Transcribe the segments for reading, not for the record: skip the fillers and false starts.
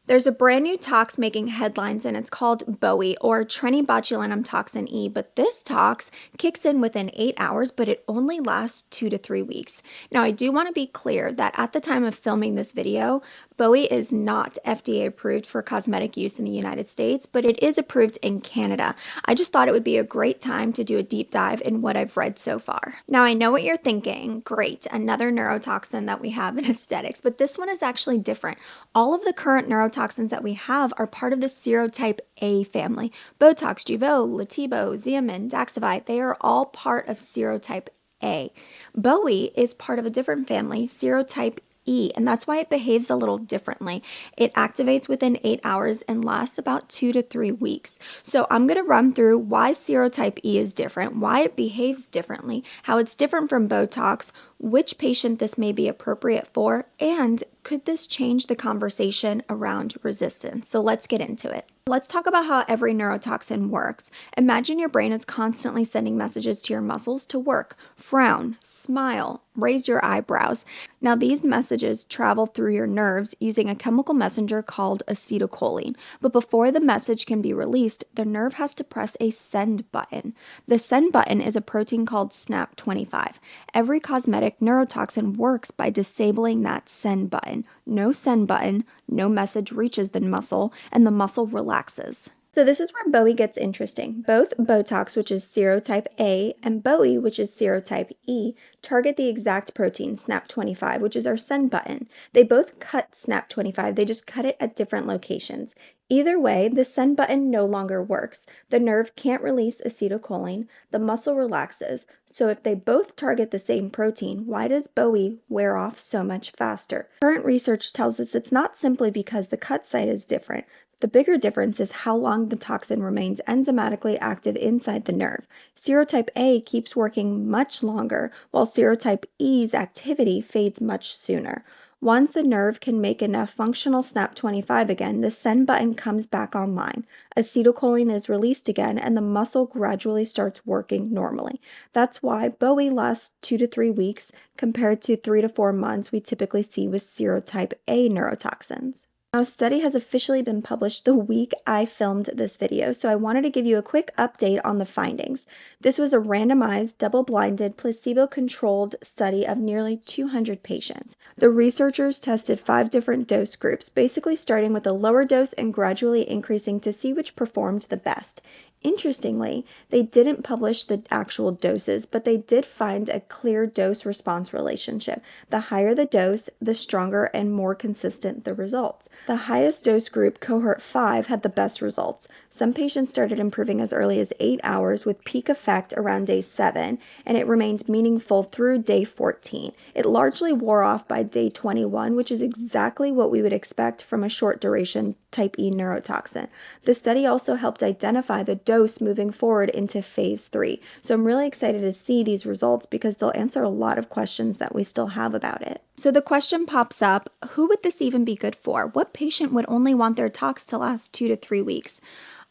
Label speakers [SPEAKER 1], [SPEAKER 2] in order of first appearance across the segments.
[SPEAKER 1] There's a brand new tox making headlines and it's called BOEY or trenibotulinumtoxinE, but this tox kicks in within 8 hours, but it only lasts 2 to 3 weeks. Now, I do want to be clear that at the time of filming this video, BOEY is not FDA approved for cosmetic use in the United States, but it is approved in Canada. I just thought it would be a great time to do a deep dive in what I've read so far. Now, I know what you're thinking. Great, another neurotoxin that we have in aesthetics, but this one is actually different. All of the current neurotoxins that we have are part of the serotype A family. Botox, Jeuveau, Letybo, Xeomin, Daxxify, they are all part of serotype A. BOEY is part of a different family, serotype E, and that's why it behaves a little differently. It activates within 8 hours and lasts about 2 to 3 weeks. So I'm going to run through why serotype E is different, why it behaves differently, how it's different from Botox, which patient this may be appropriate for, and could this change the conversation around resistance? So let's get into it. Let's talk about how every neurotoxin works. Imagine your brain is constantly sending messages to your muscles to work, frown, smile, raise your eyebrows. Now, these messages travel through your nerves using a chemical messenger called acetylcholine. But before the message can be released, the nerve has to press a send button. The send button is a protein called SNAP25. Every cosmetic neurotoxin works by disabling that send button. No send button, no message reaches the muscle, and the muscle relaxes. So this is where BOEY gets interesting. Both Botox, which is serotype A, and BOEY, which is serotype E, target the exact protein, SNAP25, which is our send button. They both cut SNAP25, they just cut it at different locations. Either way, the send button no longer works. The nerve can't release acetylcholine, the muscle relaxes. So if they both target the same protein, why does BOEY wear off so much faster? Current research tells us it's not simply because the cut site is different. The bigger difference is how long the toxin remains enzymatically active inside the nerve. Serotype A keeps working much longer, while serotype E's activity fades much sooner. Once the nerve can make enough functional SNAP25 again, the send button comes back online. Acetylcholine is released again, and the muscle gradually starts working normally. That's why BOEY lasts 2 to 3 weeks compared to 3 to 4 months we typically see with serotype A neurotoxins. Now, a study has officially been published the week I filmed this video, so I wanted to give you a quick update on the findings. This was a randomized, double-blinded, placebo-controlled study of nearly 200 patients. The researchers tested 5 different dose groups, basically starting with a lower dose and gradually increasing to see which performed the best. Interestingly, they didn't publish the actual doses, but they did find a clear dose-response relationship. The higher the dose, the stronger and more consistent the results. The highest dose group, cohort 5, had the best results. Some patients started improving as early as 8 hours with peak effect around day 7, and it remained meaningful through day 14. It largely wore off by day 21, which is exactly what we would expect from a short duration type E neurotoxin. The study also helped identify the dose moving forward into phase 3. So I'm really excited to see these results because they'll answer a lot of questions that we still have about it. So the question pops up, who would this even be good for? What patient would only want their tox to last 2 to 3 weeks?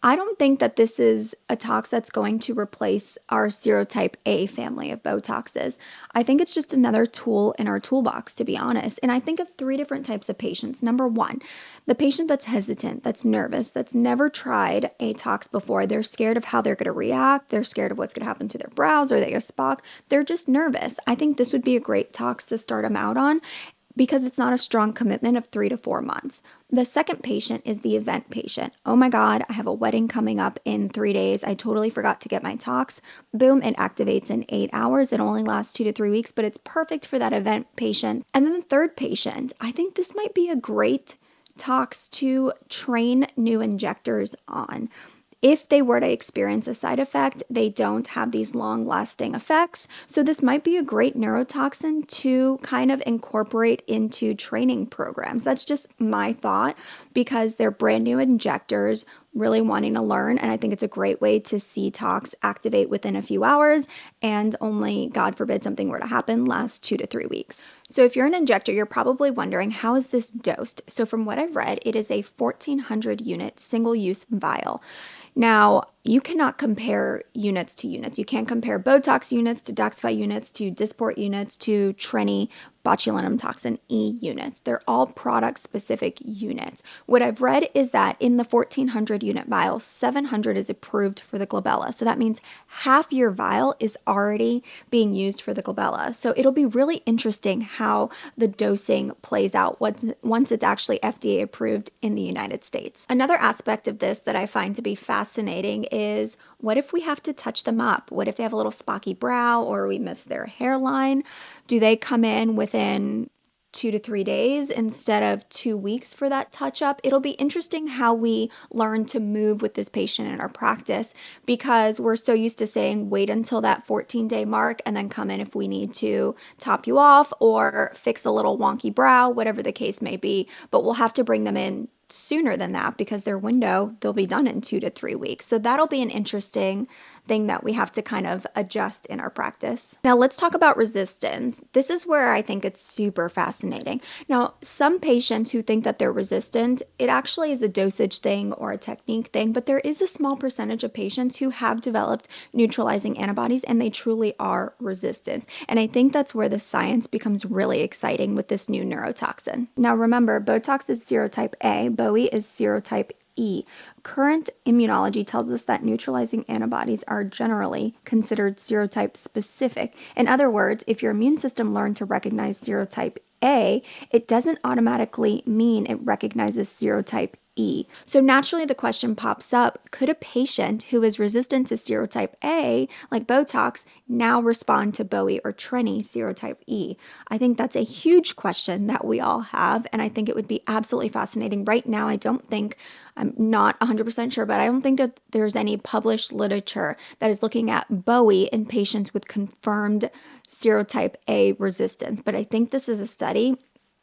[SPEAKER 1] I don't think that this is a tox that's going to replace our serotype A family of Botoxes. I think it's just another tool in our toolbox, to be honest. And I think of 3 different types of patients. Number 1, the patient that's hesitant, that's nervous, that's never tried a tox before. They're scared of how they're going to react. They're scared of what's going to happen to their brows. Or they get a spock. They're just nervous. I think this would be a great tox to start them out on, because it's not a strong commitment of 3 to 4 months. The second patient is the event patient. Oh my God, I have a wedding coming up in 3 days. I totally forgot to get my tox. Boom, it activates in 8 hours. It only lasts 2 to 3 weeks, but it's perfect for that event patient. And then the third patient, I think this might be a great tox to train new injectors on. If they were to experience a side effect, they don't have these long-lasting effects. So this might be a great neurotoxin to kind of incorporate into training programs. That's just my thought because they're brand new injectors really wanting to learn. And I think it's a great way to see tox activate within a few hours and only, God forbid, something were to happen, last 2 to 3 weeks. So if you're an injector, you're probably wondering, how is this dosed? So from what I've read, it is a 1,400 unit single-use vial. Now, you cannot compare units to units. You can't compare Botox units to Daxxify units to Dysport units to Treni botulinum toxin E units. They're all product specific units. What I've read is that in the 1400 unit vial, 700 is approved for the glabella. So that means half your vial is already being used for the glabella. So it'll be really interesting how the dosing plays out once it's actually FDA approved in the United States. Another aspect of this that I find to be fascinating is, what if we have to touch them up? What if they have a little spocky brow or we miss their hairline? Do they come in within 2 to 3 days instead of 2 weeks for that touch up? It'll be interesting how we learn to move with this patient in our practice, because we're so used to saying wait until that 14-day mark and then come in if we need to top you off or fix a little wonky brow, whatever the case may be. But we'll have to bring them in sooner than that because their window, they'll be done in 2 to 3 weeks. So that'll be an interesting thing that we have to kind of adjust in our practice. Now let's talk about resistance. This is where I think it's super fascinating. Now, some patients who think that they're resistant, it actually is a dosage thing or a technique thing, but there is a small percentage of patients who have developed neutralizing antibodies and they truly are resistant. And I think that's where the science becomes really exciting with this new neurotoxin. Now remember, Botox is serotype A, BOEY is serotype E. Current immunology tells us that neutralizing antibodies are generally considered serotype specific. In other words, if your immune system learned to recognize serotype A, it doesn't automatically mean it recognizes serotype E. So naturally the question pops up, could a patient who is resistant to serotype A, like Botox, now respond to BOEY or Treni serotype E? I think that's a huge question that we all have, and I think it would be absolutely fascinating. Right now, I'm not 100% sure, but I don't think that there's any published literature that is looking at BOEY in patients with confirmed serotype A resistance. But I think this is a study,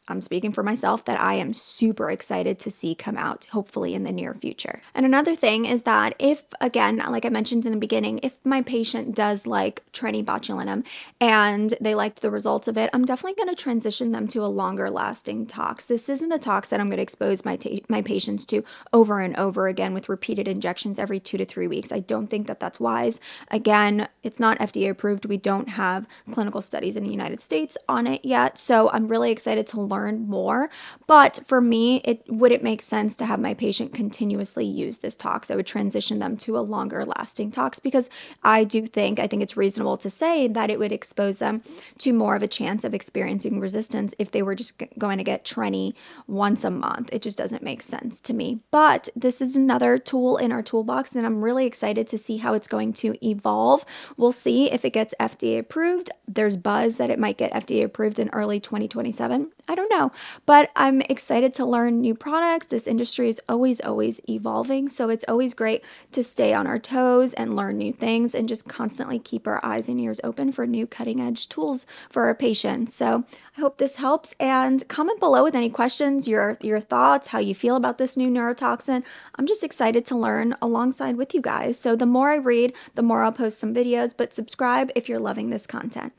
[SPEAKER 1] I'm speaking for myself, that I am super excited to see come out, hopefully in the near future. And another thing is that if, again, like I mentioned in the beginning, if my patient does like trenibotulinum and they liked the results of it, I'm definitely going to transition them to a longer lasting tox. This isn't a tox that I'm going to expose my patients to over and over again with repeated injections every 2 to 3 weeks. I don't think that that's wise. Again, it's not FDA approved. We don't have clinical studies in the United States on it yet. So I'm really excited to learn more. But for me, would it make sense to have my patient continuously use this tox? I would transition them to a longer lasting tox because I think it's reasonable to say that it would expose them to more of a chance of experiencing resistance if they were just going to get Treni once a month. It just doesn't make sense to me. But this is another tool in our toolbox, and I'm really excited to see how it's going to evolve. We'll see if it gets FDA approved. There's buzz that it might get FDA approved in early 2027. I don't know, but I'm excited to learn new products. This industry is always evolving, so it's always great to stay on our toes and learn new things and just constantly keep our eyes and ears open for new cutting edge tools for our patients. So I hope this helps, and comment below with any questions, your thoughts, how you feel about this new neurotoxin. I'm just excited to learn alongside with you guys. So the more I read, the more I'll post some videos, but subscribe if you're loving this content.